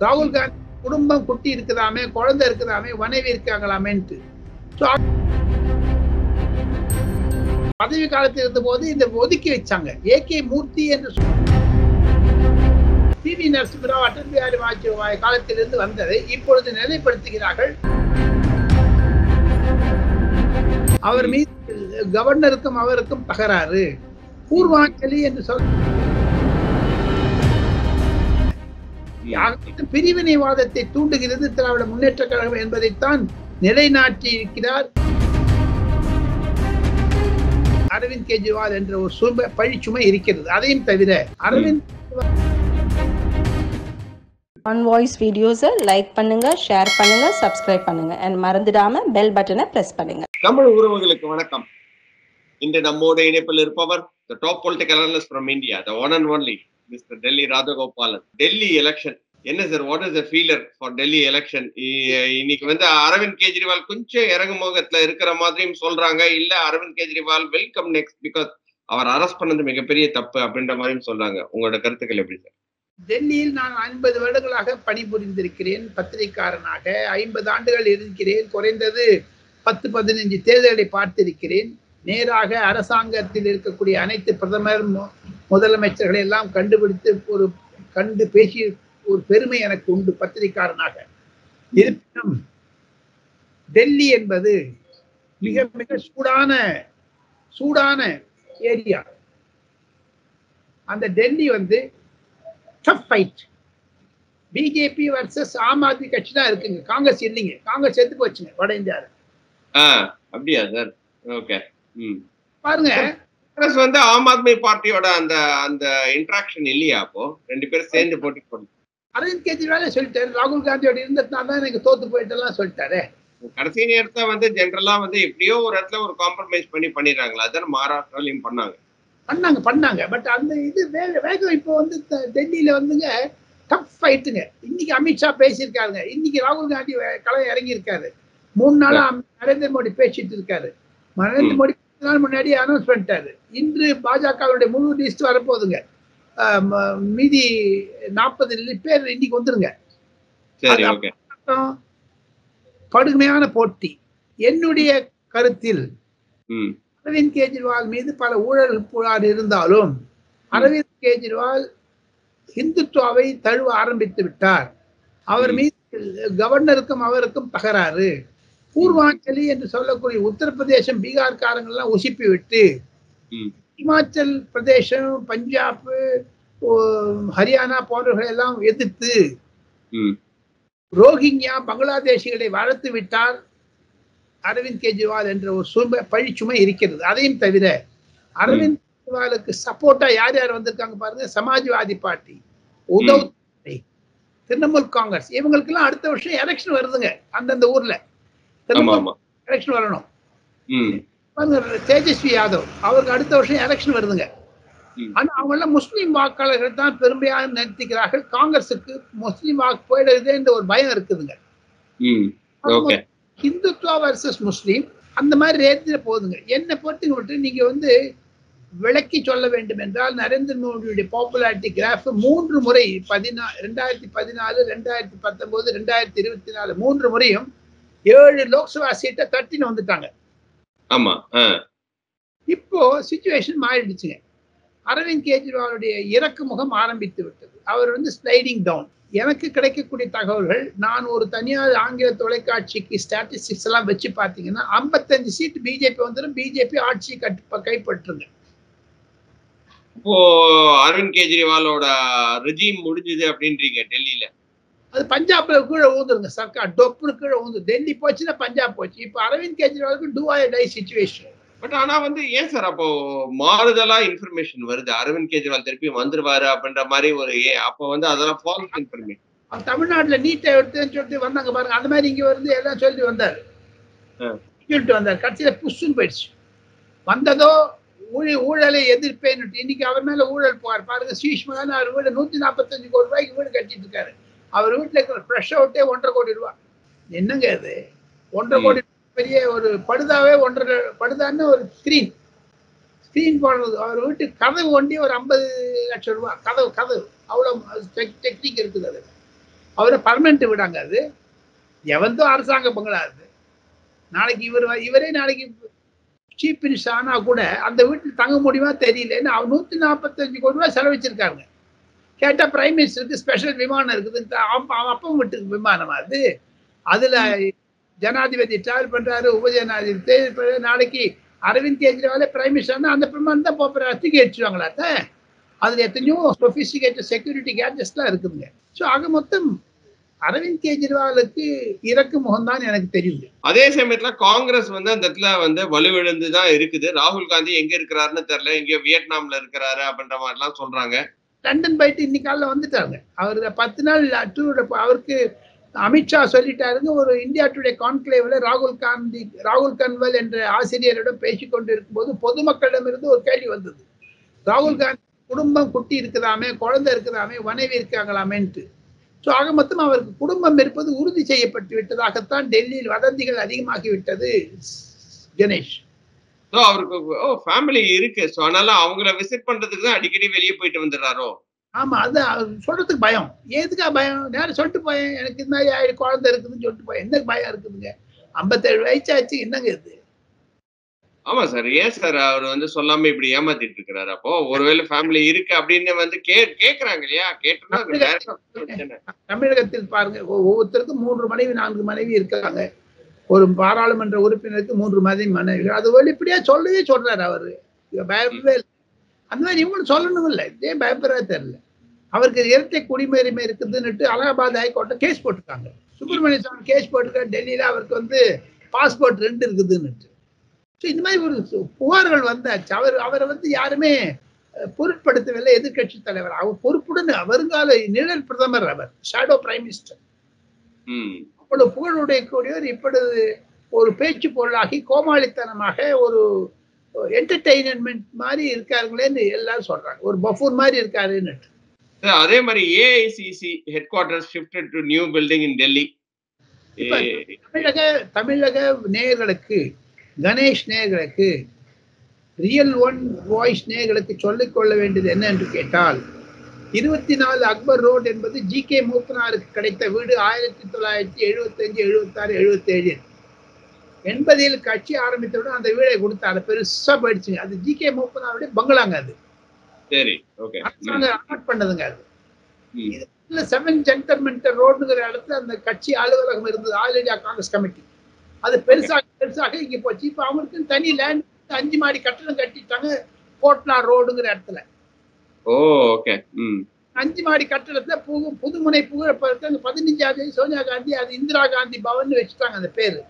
ராகுல் காந்தி குடும்பம் குட்டி இருக்குதாமே, குழந்தை இருக்குதாமே, மனைவி இருக்காங்களாமேன்ட்டு. பதவி காலத்தில் இருந்த போது இந்த ஒதுக்கி வச்சாங்க. ஏகே மூர்த்தி என்று பி.வி. நரசிம்மராவ், அடல் பிஹாரி வாஜ்பாய் காலத்திலிருந்து வந்ததை இப்பொழுது நிலைப்படுத்துகிறார்கள். அவர் மீது கவர்னருக்கும் அவருக்கும் தகராறு. பூர்வாஞ்சலி என்று பிரிவினைவாதத்தை தூண்டுகிறது திராவிட முன்னேற்ற கழகம் என்பதைத்தான் நிலைநாட்டி இருக்கிறார் அரவிந்த் கெஜ்ரிவால் என்ற ஒரு பழிச்சுமை இருக்கிறது. அதையும் தவிர அரவிந்த் ஆன் வாய்ஸ் வீடியோஸை லைக் பண்ணுங்க, ஷேர் பண்ணுங்க, சப்ஸ்கிரைப் பண்ணுங்க and மறந்துடாம பெல் பட்டனை பிரஸ் பண்ணுங்க. தமிழ் உறவுகளுக்கு வணக்கம். இன்று நம்மோட இணைப்பில் இருப்பவர் the top political analyst from India, the one and only Mr. Delhi Radhagopalan. Delhi election என்ன sir, what is the feeler for Delhi election? இன்னைக்கு வந்து அரவிந்த் கெஜ்ரிவால் கொஞ்சம் இறங்குமுகத்துல இருக்கிற மாதிரியும் சொல்றாங்க. இல்ல Arvind Kejriwal welcome next because அவர் அரெஸ்ட் பண்ணது மிகப்பெரிய தப்பு அப்படின்ற மாதிரியும் சொல்றாங்க. உங்களோட கருத்துக்கள் எப்படி சார்? டெல்லியில் நான் 50 வருடங்களாக பணிபுரிந்திருக்கிறேன். பத்திரிகையாளனாக 50 ஆண்டுகள் இருக்கிறேன். குறைந்தது 10-15 தேர்தல்களை பார்த்திருக்கிறேன். நேராக அரசாங்கத்தில் இருக்கக்கூடிய அனைத்து பிரதமர் முதலமைச்சர்களை எல்லாம் கண்டு பேசிய ஒரு பெருமை எனக்கு உண்டு பத்திரிகையாளனாக. இருப்பினும் டெல்லி என்பது மிக மிக சூடான ஏரியா. அந்த டெல்லி வந்து tough fight. BJP versus Aam Aadmi கட்சி தான் இருக்குங்க. காங்கிரஸ் இல்லைங்க. காங்கிரஸ் எடுத்து போச்சுங்க வட இந்தியாவில். அப்படியா சார்? ஓகே. பாருங்க, காங்கிரஸ் வந்து ஆம் ஆத்மி பார்ட்டியோட அந்த இன்ட்ராக்ஷன் இல்லையா? அப்போ ரெண்டு பேரும் சேர்ந்து போட்டி போட்டு அரவிந்த் கெஜ்ரிவாலே சொல்லிட்டாரு, ராகுல் காந்தியோட இருந்ததுனால தான் எனக்கு தோத்து போயிட்டெல்லாம் சொல்லிட்டாரு. கடைசி நேரத்தை வந்து ஜென்ரலா வந்து எப்படியோ ஒரு இடத்துல ஒரு காம்ப்ரமைஸ் பண்ணிடுறாங்களா? அதான் மகாராஷ்டிராலையும் பண்ணாங்க. பட் அந்த இது வேகம் இப்போ வந்து டெல்லியில வந்துங்க டஃப் ஃபைட்டுங்க. இன்னைக்கு அமித்ஷா பேசியிருக்காருங்க. இன்னைக்கு ராகுல் காந்தி களம் இறங்கி இருக்காரு. 3 நாளா நரேந்திர மோடி பேசிட்டு இருக்காரு. நரேந்திர மோடி நாள் முன்னாடி அனௌன்ஸ் பண்ணிட்டாரு. இன்று பாஜகவுடைய முழு லிஸ்ட் வரப்போகுதுங்க. மீதி 40 பேர் இன்னைக்கு வந்துருங்க. கடுமையான போட்டி. என்னுடைய கருத்தில் அரவிந்த் கெஜ்ரிவால் மீது பல ஊழல் புகார் இருந்தாலும் அரவிந்த் கெஜ்ரிவால் இந்துத்துவாவை தழுவ ஆரம்பித்து விட்டார். அவர் மீது கவர்னருக்கும் அவருக்கும் தகராறு. பூர்வாஞ்சலி என்று சொல்லக்கூடிய உத்தரப்பிரதேசம், பீகார் காரங்கள்லாம் உசுப்பி விட்டு இமாச்சல் பிரதேசம், பஞ்சாப், ஹரியானா போன்றவர்களை எல்லாம் எதிர்த்து ரோஹிங்யா பங்களாதேஷிகளை வளர்த்து விட்டார் அரவிந்த் கெஜ்ரிவால் என்ற ஒரு பழிச்சுமை இருக்கிறது. அதையும் தவிர அரவிந்த் கெஜ்ரிவாலுக்கு சப்போர்ட்டா யார் யார் வந்திருக்காங்க பாருங்க. சமாஜ்வாதி பார்ட்டி, உத்தவ் தாக்கரே, திரிணாமுல் காங்கிரஸ், இவங்களுக்கு எல்லாம் அடுத்த வருஷம் எலெக்ஷன் வருதுங்க. அந்தந்த ஊர்ல எலெக்ஷன் வரணும். தேஜஸ்வி யாதவ், அவருக்கு அடுத்த வருஷம் எலெக்ஷன் வருதுங்க. ஆனா அவங்க எல்லாம் முஸ்லீம் வாக்காளர்கள் தான் பெருமையாக நிறுத்திக்கிறார்கள். காங்கிரஸுக்கு முஸ்லீம் வாக்கு போயிடுது என்ற ஒரு பயம் இருக்குதுங்க. ஹிந்துத்வா வர்சஸ் முஸ்லீம் அந்த மாதிரி ரேஞ்சில் போகுதுங்க. என்னை பொறுத்து நீங்க வந்து விளக்கி சொல்ல வேண்டும் என்றால் நரேந்திர மோடியுடைய பாப்புலாரிட்டி கிராஃப் 3 முறை 2014, 2019, 2024 3 முறையும் 7 லோக்சபா சீட்டை தட்டின்னு வந்துட்டாங்க. இப்போ சிச்சுவேஷன் மாறிடுச்சுங்க. அரவிந்த் கெஜ்ரிவாலுடைய இறக்கு முகம் ஆரம்பித்து விட்டது. அவர் வந்து ஸ்லைடிங் டவுன். எனக்கு கிடைக்கக்கூடிய தகவல்கள், நான் ஒரு தனியார் ஆங்கில தொலைக்காட்சிக்கு ஸ்டாட்டிஸ்டிக்ஸ் எல்லாம் வச்சு பார்த்தீங்கன்னா 55 சீட் பிஜேபி வந்துடும். பிஜேபி ஆட்சி கைப்பற்றுங்க. இப்போ அரவிந்த் கெஜ்ரிவாலோட ரெஜிம் முடிஞ்சது அப்படின்றீங்க டெல்லியில? அது பஞ்சாப்ல கீழே ஊந்துருங்க. சர்க்கார் டொப்புனு கீழே ஊந்து. டெல்லி போச்சுன்னா பஞ்சாப் போச்சு. இப்போ அரவிந்த் கெஜ்ரிவாலுக்கு do or die situation. But ஆனா வந்து ஏன் சார் அப்போ மாறுதலா இன்ஃபர்மேஷன் வருது அரவிந்த் கெஜ்ரிவால் திருப்பி வந்துருவாரு அப்படின்ற மாதிரி ஒரு அப்போ வந்து அதெல்லாம் ஃபால்ஸ் இன்ஃபர்மேஷன். தமிழ்நாட்டுல நீட்டை எடுத்துன்னு சொல்லிட்டு வந்தாங்க பாருங்க. அந்த மாதிரி இங்க வந்து எல்லாம் சொல்லிட்டு வந்தாரு. கடைசியில புஷ்ன்னு போயிடுச்சு. வந்ததோ ஊழலை எதிர்ப்பேன். இன்னைக்கு அவர் மேல ஊழல் போவார் பாருங்க. சீஷ்மகான் அவர் வீடு 145 கோடி ரூபாய்க்கு வீடு கட்டிட்டு இருக்காரு. அவர் வீட்டுல இருக்கிற ஃப்ரெஷ் அவுட்டே 1.5 கோடி ரூபாய். என்னங்க அது? 1.5 கோடி பெரிய ஒரு படுதாவே, படுதான்னு ஒரு ஸ்கிரீன் போடுறது. அவர் வீட்டு கதவு ஒண்டி ஒரு 50 லட்சம் ரூபாய் கதவு. அவ்வளவு டெக்னிக் இருக்குது. அது அவரை பர்மனெண்ட் விடாங்க. அது எவந்தோ அரசாங்க பங்களா அது. நாளைக்கு இவரே நாளைக்கு சீஃப் மினிஸ்டர் ஆனா கூட அந்த வீட்டில் தங்க முடியுமா தெரியல. ஏன்னா 145 கோடி ரூபாய் செலவழிச்சிருக்காங்க. கேட்டா பிரைம் மினிஸ்டருக்கு ஸ்பெஷல் விமானம் இருக்குது. அவன் அப்பம் வீட்டுக்கு விமானமா அது? அதுல ஜனாதிபதி டிராவல் பண்றாரு, உபஜனாதிபதி. நாளைக்கு அரவிந்த் கெஜ்ரிவாலே பிரைம் மினிஸ்டர்னா அந்த விமானம் தான் போற தூக்கி அடிச்சுவாங்களா? அதுல எத்தனையோ சொபிஸ்டிகேட்டட் செக்யூரிட்டி கேட்ஜெட்ஸ்லாம் இருக்குதுங்க. ஸோ ஆக மொத்தம் அரவிந்த் கெஜ்ரிவாலுக்கு இறக்கு முகம் தான் எனக்கு தெரியுது. அதே சமயத்துல காங்கிரஸ் வந்து அந்த இடத்துல வந்து வலுவிழந்து தான் இருக்குது. ராகுல் காந்தி எங்க இருக்கிறாருன்னு தெரியல, எங்கேயோ வியட்நாம்ல இருக்கிறாரு அப்படின்ற மாதிரி எல்லாம் சொல்றாங்க. லண்டன் போயிட்டு இன்னைக்கு காலைல வந்துட்டாங்க. அவரு 10 நாள் டூர். அவருக்கு அமித்ஷா சொல்லிட்டாருங்க, ஒரு இந்தியா டுடே கான்க்ளேவ்ல ராகுல் கன்வல் என்ற ஆசிரியரிடம் பேசிக்கொண்டு இருக்கும்போது பொதுமக்களிடமிருந்து ஒரு கேள்வி வந்தது. ராகுல் காந்தி குடும்பம் குட்டி இருக்குதாமே, குழந்தை இருக்குதாமே, மனைவி இருக்காங்களாமேன்ட்டு. ஸோ ஆக மொத்தம் அவருக்கு குடும்பம் இருப்பது உறுதி செய்யப்பட்டு விட்டதாகத்தான் டெல்லியில் வதந்திகள் அதிகமாகி விட்டது கணேஷ். அவருக்கு ஃபேமிலி இருக்கு. ஸோ அதனால அவங்கள விசிட் பண்றதுக்கு தான் அடிக்கடி வெளியே போயிட்டு வந்துடுறாரோ? ஆமா, அது சொல்றதுக்கு பயம். எதுக்கா பயம்? நேரம் சொல்லிட்டு போயேன், எனக்கு இந்த மாதிரி குழந்தை இருக்குதுன்னு சொல்லிட்டு போயேன். என்ன பயம் இருக்குதுங்க? 57 வயசாச்சு, என்னங்க இது? ஆமா சார். ஏன் சார் அவர் வந்து சொல்லாம இப்படி ஏமாத்திட்டு இருக்கிறாரு? அப்போ ஒருவேளை ஃபேமிலி இருக்கு அப்படின்னு வந்து கேக்குறாங்க இல்லையா? கேட்டுனா தமிழகத்தில் பாருங்க, ஒவ்வொருத்தருக்கும் 3 மனைவி 4 மனைவி இருக்காங்க. ஒரு பாராளுமன்ற உறுப்பினருக்கு 3 மனைவி. அது வெளிப்படையா சொல்லவே சொல்றாரு அவரு. பயப்படவே இல்லை. அந்த மாதிரி இவங்களும் சொல்லணும் இல்லை. இதே பயப்படுறா தெரியல. அவருக்கு இரட்டை குடியுரிமை இருக்குதுன்னுட்டு அலகாபாத் ஹைகோர்ட்ல கேஸ் போட்டிருக்காங்க. சுப்பிரமணிய சுவாமி கேஸ் போட்டிருக்காரு டெல்லியில. அவருக்கு வந்து பாஸ்போர்ட் 2 இருக்குதுன்னுட்டு. இந்த மாதிரி ஒரு புகார்கள் வந்தாச்சு. அவரை வந்து யாருமே பொருட்படுத்தவில்லை. எதிர்கட்சி தலைவர் அவர் பொறுப்புடன் வருங்கால நிழல் பிரதமர், அவர் ஷேடோ பிரைம் மினிஸ்டர். அவ்வளவு புகழுடைய கூடியவர் இப்பொழுது ஒரு பேச்சு பொருளாகி கோமாளித்தனமாக ஒரு என்டர்டெயின்மெண்ட் மாதிரி இருக்காருங்களேன்னு எல்லாரும் சொல்றாங்க. ஒரு பஃபூன் மாதிரி இருக்காருன்னு. அதே மாதிரி AICC head quarters shifted to new building இன் டெல்லி. தமிழக நேயர்களுக்கு, கணேஷ் நேயர்களுக்கு, ரியல் ஒன் வாய்ஸ் நேயர்களுக்கு சொல்லிக் கொள்ள வேண்டியது என்ன என்று கேட்டால், 24 அக்பர் ரோட் என்பது ஜி.கே. மூப்பனாருக்கு கிடைத்த வீடு. 1975, 76, 77 80 கட்சி ஆரம்பித்தவுடன் அந்த வீடை கொடுத்தாரு. பெருசா போயிடுச்சுங்க. அது ஜி.கே. மூப்பனாருடைய பங்களாங்க. அது பண்ணதுங்க. அது 7 ஜென்டர்மென்டர் ரோடுங்கிற இடத்துல அந்த கட்சி அலுவலகம் இருந்தது. All India Congress committee. அது பெருசாக இங்க போச்சு. இப்ப அவங்களுக்கு தனி லேண்ட் 5 மாடி கட்டடம் கட்டிட்டாங்க கோட்லா ரோடுங்கிற இடத்துல. 5 மாடி கட்டடத்துல புதுமுனை புகழப்படுத்த 15ஆம் சோனியா காந்தி அது இந்திரா காந்தி பவன் வச்சுட்டாங்க அந்த பேரு.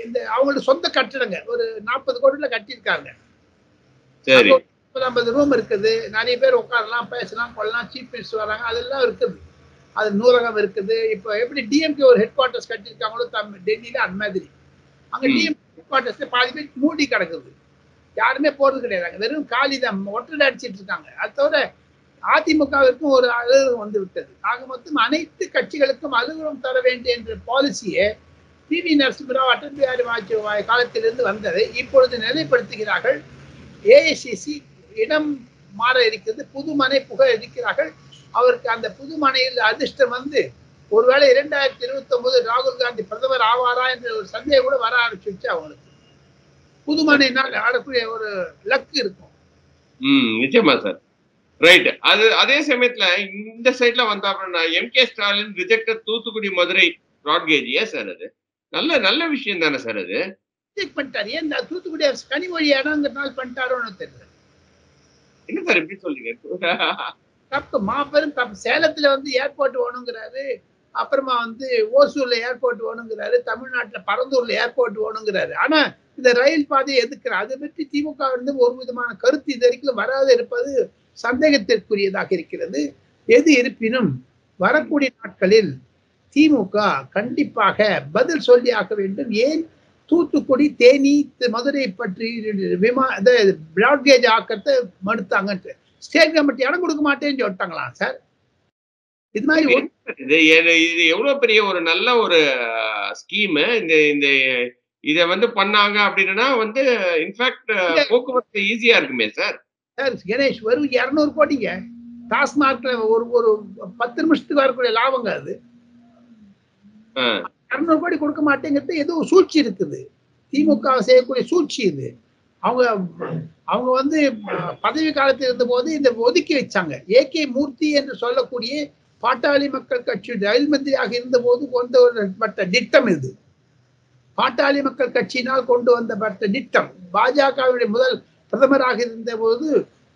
இந்த அவங்களோட சொந்த கட்டடங்க. ஒரு 40 கோடியில கட்டியிருக்காங்க. 50 ரூம் இருக்குது. நிறைய பேர் உட்காரலாம், பேசலாம், கொள்ளலாம். சீஃப் மினிஸ்டர் வராங்க, அதெல்லாம் இருக்குது. அது நூலகம் இருக்குது. இப்போ எப்படி டிஎம்கே ஒரு ஹெட் குவார்டர்ஸ் கட்டியிருக்காங்களோ டெல்லியில, அந்த மாதிரி அங்க டிஎம்கே ஹெட் குவார்டர்ஸ் பாதி பேர் மூடி கிடக்குது. யாருமே போறது கிடையாது. வெறும் காலிதான், ஒட்டடை அடிச்சிட்டு இருக்காங்க. அது தவிர அதிமுகவிற்கும் ஒரு அலுவலகம் வந்து விட்டது. ஆக மொத்தம் அனைத்து கட்சிகளுக்கும் அலுவலகம் தர வேண்டிய என்ற பாலிசியை பி.வி. நரசிம்மராவ், அடல் பிஹாரி வாஜ்பேயி காலத்திலிருந்து வந்ததை இப்பொழுது நிலைப்படுத்துகிறார்கள். ஏஐசிசி இடம் மாற இருக்கிறது. புதுமனை புக இருக்கிறார்கள். அவருக்கு அந்த புதுமனையில் அதிர்ஷ்டம் வந்து ஒருவேளை 2029 ராகுல் காந்தி பிரதமர் ஆவாரா என்ற ஒரு சந்தேகம் கூட வர ஆரம்பிச்சு. அவங்களுக்கு புதுமனைனால் ஆடக்கூடிய ஒரு லக் இருக்கும். நிச்சயமா சார். ரைட். அதே சமயத்துல இந்த சைட்ல வந்தா எம்.கே. Stalin rejected Thoothukudi Madurai broad gauge. ஏன் சார் அது நல்ல விஷயம் தானே சார்? அது பண்ணிட்டாரு. ஏன் தூத்துக்குடி கனிமொழி இடங்கிறதுனால பண்ணிட்டாரோன்னு தெரியல. என்ன சார் எப்படி சொல்றீங்க? தப்பு, மாபெரும் தப்பு. சேலத்துல வந்து ஏர்போர்ட் வேணுங்கிறாரு. அப்புறமா வந்து ஓசூர்ல ஏர்போர்ட் வேணுங்கிறாரு. தமிழ்நாட்டுல பரந்தூர்ல ஏர்போர்ட் வேணுங்கிறாரு. ஆனா இந்த ரயில் பாதையை எதுக்குறாரு? அதை பற்றி திமுக இருந்து ஒரு விதமான கருத்து இது வரைக்கும் வராது இருப்பது சந்தேகத்திற்குரியதாக இருக்கிறது. எது இருப்பினும் வரக்கூடிய நாட்களில் திமுக கண்டிப்பாக பதில் சொல்லி ஆக்க வேண்டும். ஏன் தூத்துக்குடி, தேனி, மதுரை பற்றி பிராட்கேஜ் ஆக்கத்தை மறுத்தாங்க. ஸ்டேட் கமிட்டி இடம் கொடுக்க மாட்டேன்னு சொல்லிட்டாங்களா சார்? இது மாதிரி இது எவ்வளவு பெரிய ஒரு நல்ல ஒரு ஸ்கீம். இந்த இத வந்து பண்ணாங்க அப்படின்னா வந்து இன்ஃபேக்ட் போக்குவரத்து ஈஸியா இருக்குமே சார். சார் கணேஷ், வெறும் 200 கோடிங்க. டாஸ்மார்க்ல ஒரு ஒரு 10 நிமிஷத்துக்கு வரக்கூடிய லாபங்க அது. 200 கோடி கொடுக்க மாட்டேங்கிறது ஏதோ சூழ்ச்சி இருக்குது. திமுக செய்யக்கூடிய சூழ்ச்சி இது. அவங்க வந்து பதவி காலத்தில் இருந்த போது இந்த ஒதுக்கி வச்சாங்க. ஏகே மூர்த்தி என்று சொல்லக்கூடிய பாட்டாளி மக்கள் கட்சி ரயில் மந்திரியாக இருந்த போது கொண்டு வரப்பட்ட திட்டம் இது. பாட்டாளி மக்கள் கட்சியினால் கொண்டு வந்தப்பட்ட திட்டம். பாஜகவுடைய முதல் பிரதமராக இருந்த போது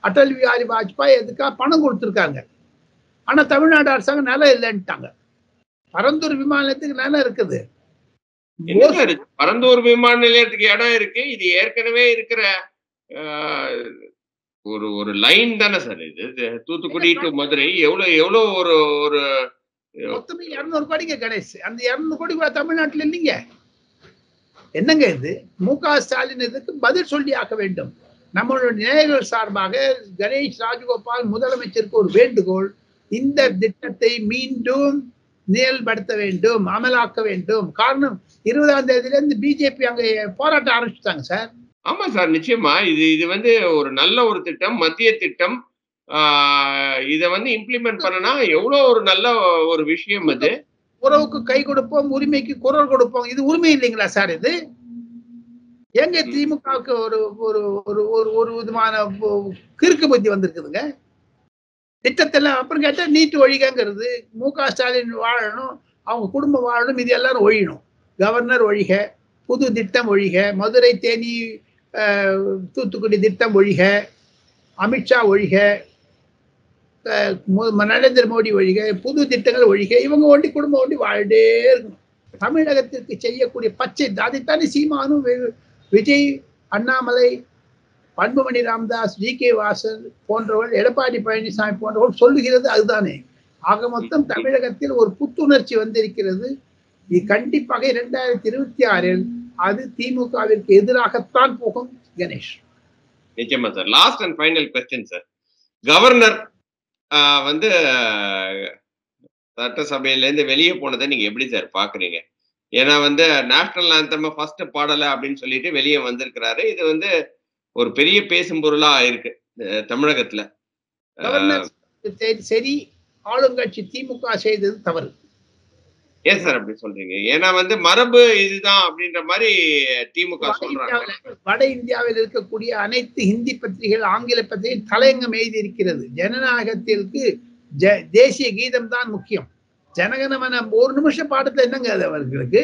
அடல் பிஹாரி வாஜ்பாய் எதுக்காக பணம் கொடுத்திருக்காங்க. ஆனா தமிழ்நாடு அரசாங்கம் நிலம் இல்லைன்ட்டாங்க. பரந்தூர் விமான நிலையத்துக்கு நிலம் இருக்குது. பரந்தூர் விமான நிலையத்துக்கு இடம் இருக்கு. இது ஏற்கனவே இருக்கிற ஒரு லைன் தானே சார் இது. தூத்துக்குடி டு மதுரை எவ்வளவு ஒரு ஒரு மொத்தமே 200 கோடிங்க கணேஷ். அந்த 200 கோடி கூட தமிழ்நாட்டில் இல்லைங்க. என்னங்க இது? மு.க. ஸ்டாலின் இதுக்கு பதில் சொல்லி ஆக்க வேண்டும். நம்மளுடைய நேயர்கள் சார்பாக கணேஷ் ராஜகோபால் முதலமைச்சருக்கு ஒரு வேண்டுகோள். இந்த திட்டத்தை மீண்டும் செயல்படுத்த வேண்டும், அமலாக்க வேண்டும். காரணம் 20ஆம் தேதியிலிருந்து பிஜேபி அங்க போராட்டம் ஆரம்பிச்சுட்டாங்க சார். ஆமா சார், நிச்சயமா. இது வந்து ஒரு நல்ல ஒரு திட்டம், மத்திய திட்டம். இத வந்து இம்ப்ளிமெண்ட் பண்ணனா எவ்வளவு ஒரு நல்ல ஒரு விஷயம் அது. உறவுக்கு கை கொடுப்போம், உரிமைக்கு குரல் கொடுப்போம். இது உரிமை இல்லைங்களா சார்? இது எங்க திமுகவுக்கு ஒரு ஒரு ஒரு விதமான கிறுக்கு புத்தி வந்திருக்குதுங்க. திட்டத்தெல்லாம் அப்புறம் கேட்டா நீட்டு ஒழிகங்கிறது. மு.க. ஸ்டாலின் வாழணும், அவங்க குடும்பம் வாழணும், இது எல்லாரும் ஒழியணும். கவர்னர் ஒழிக, புது திட்டம் ஒழிக, மதுரை தேனி தூத்துக்குடி திட்டம் ஒழிக, அமித்ஷா ஒழிக, நரேந்திர மோடி ஒழிக, புது திட்டங்கள் ஒழிக. இவங்க ஒண்டி குடும்பம் ஒண்டி வாழ்ந்தே இருக்கணும். தமிழகத்திற்கு செய்யக்கூடிய பச்சை அதைத்தானே சீமானும் விஜய், அண்ணாமலை, அன்புமணி ராமதாஸ், ஜி.கே. வாசன் போன்றவர்கள், எடப்பாடி பழனிசாமி போன்றவர்கள் சொல்லுகிறது அதுதானே. ஆக மொத்தம் தமிழகத்தில் ஒரு புத்துணர்ச்சி வந்திருக்கிறது. இது கண்டிப்பாக 2026 அது திமுகவிற்கு எதிராகத்தான் போகும் கணேஷ். நிச்சயமா sir. Last and final question sir. Governor வந்து சட்டசபையில இருந்து வெளியே போனதை நீங்க எப்படி சார் பாக்குறீங்க? ஏன்னா வந்து நேஷனல் ஆந்தம் ஃபர்ஸ்ட் பாடல அப்படின்னு சொல்லிட்டு வெளியே வந்திருக்கிறாரு. இது வந்து ஒரு பெரிய பேசும் பொருளா இருக்கு தமிழகத்துல. கவர்னர் சரி, ஆளுங்கட்சி திமுக செய்தது தவறு. ஏன் சார் அப்படி சொல்றீங்க? ஏன்னா வந்து மரபு இதுதான் அப்படின்ற மாதிரி திமுக சொல்றாங்க. வட இந்தியாவில் இருக்கக்கூடிய அனைத்து ஹிந்தி பத்திரிகைகள், ஆங்கில பத்திரிகை தலையங்கம் எழுதி இருக்கிறது. ஜனநாயகத்திற்கு தேசிய கீதம் தான் முக்கியம். ஜனகணமன ஒரு நிமிஷம் பாடத்துல என்னங்க அது அவர்களுக்கு?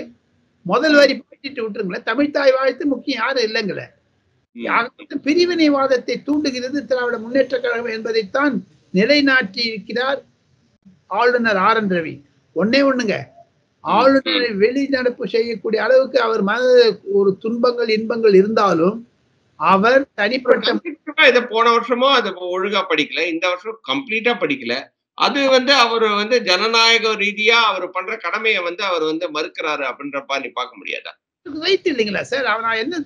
முதல் வரி பாடிட்டு விட்டுருங்களேன். தமிழ்தாய் வாழ்த்து முக்கியம் யாரும் இல்லைங்களே. பிரிவினைவாதத்தை தூண்டுகிறது திராவிட முன்னேற்ற கழகம் என்பதைத்தான் நிலைநாட்டி இருக்கிறார் ஆளுநர் ஆர்.என். ரவி. ஒண்ணுங்க, ஆளுநரை வெளிநடப்பு செய்யக்கூடிய அளவுக்கு அவர் மன ஒரு துன்பங்கள் இன்பங்கள் இருந்தாலும் அவர் தனிப்பட்ட இதை போன வருஷமோ அதை ஒழுங்கா படிக்கல, இந்த வருஷம் கம்ப்ளீட்டா படிக்கல. அது வந்து அவர் வந்து ஜனநாயக ரீதியா அவர் பண்ற கடமையை வந்து அவர் வந்து மறுக்கிறாரு அப்படின்றப்பா நீ பார்க்க முடியாதா? ரைட் இல்லைங்களா சார்? நான் என்ன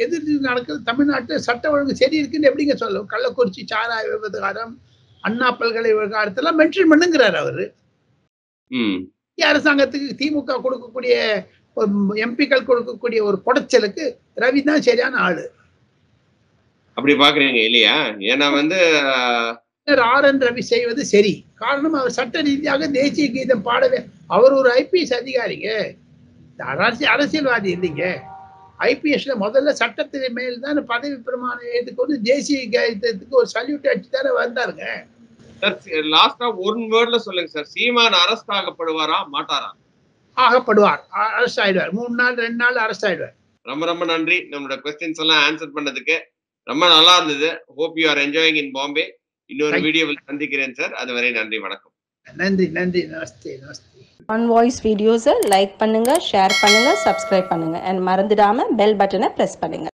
எதிர்த்து நடக்குது? தமிழ்நாட்டு சட்ட ஒழுங்கு சரி இருக்குன்னு எப்படிங்க சொல்லும்? கள்ளக்குறிச்சி சாராய விவகாரம், அண்ணா பல்கலை விவகாரத்தெல்லாம் மென்ஷன் பண்ணுங்கிறார் அவரு. அரசாங்கத்துக்கு திமுக கொடுக்கக்கூடிய எம்பிக்கள் கொடுக்கக்கூடிய ஒரு புடைச்சலுக்கு ரவி தான் சரியான ஆளு. அப்படி பாக்குறீங்க இல்லையா? ஏன்னா வந்து ஆர்.என். ரவி செய்வது சரி. காரணம் அவர் சட்ட ரீதியாக தேசிய கீதம் பாடவே. அவர் ஒரு ஐபிஎஸ் அதிகாரிங்க, அரசியல்வாதி இல்லைங்க. ஐபிஎஸ்ல முதல்ல சட்டத்தின் மேல் தான் பதவி பிரமாணம் ஏற்றுக்கொண்டு தேசிய கீதத்துக்கு ஒரு சல்யூட் அடிச்சு தானே வந்தாருங்க. லாஸ்டா ஒன் வேர்ட்ல சொல்லுங்க சார். சீமான் அரெஸ்ட் ஆகப்படுவாரா மாட்டாரா? ஆகப்படுவார். அரெஸ்ட் ஆயிடுவார். 3 நாள் 2 நாள் அரெஸ்ட் ஆயிடுவார். ரொம்ப ரொம்ப நன்றி நம்மளோட क्वेश्चंस எல்லாம் ஆன்சர் பண்ணதுக்கு. ரொம்ப நல்லா இருந்தது. ஹோப் யூ ஆர் என்ஜாயிங் இன் பாம்பே. இன்னொரு வீடியோவில் சந்திக்கிறேன் சார். அதுவரை நன்றி, வணக்கம். நன்றி நன்றி. நமஸ்தே நமஸ்தே. ஆன் வாய்ஸ் வீடியோஸை லைக் பண்ணுங்க, ஷேர் பண்ணுங்க, சப்ஸ்கிரைப் பண்ணுங்க. அண்ட் மறந்துடாம பெல் பட்டனை பிரஸ் பண்ணுங்க.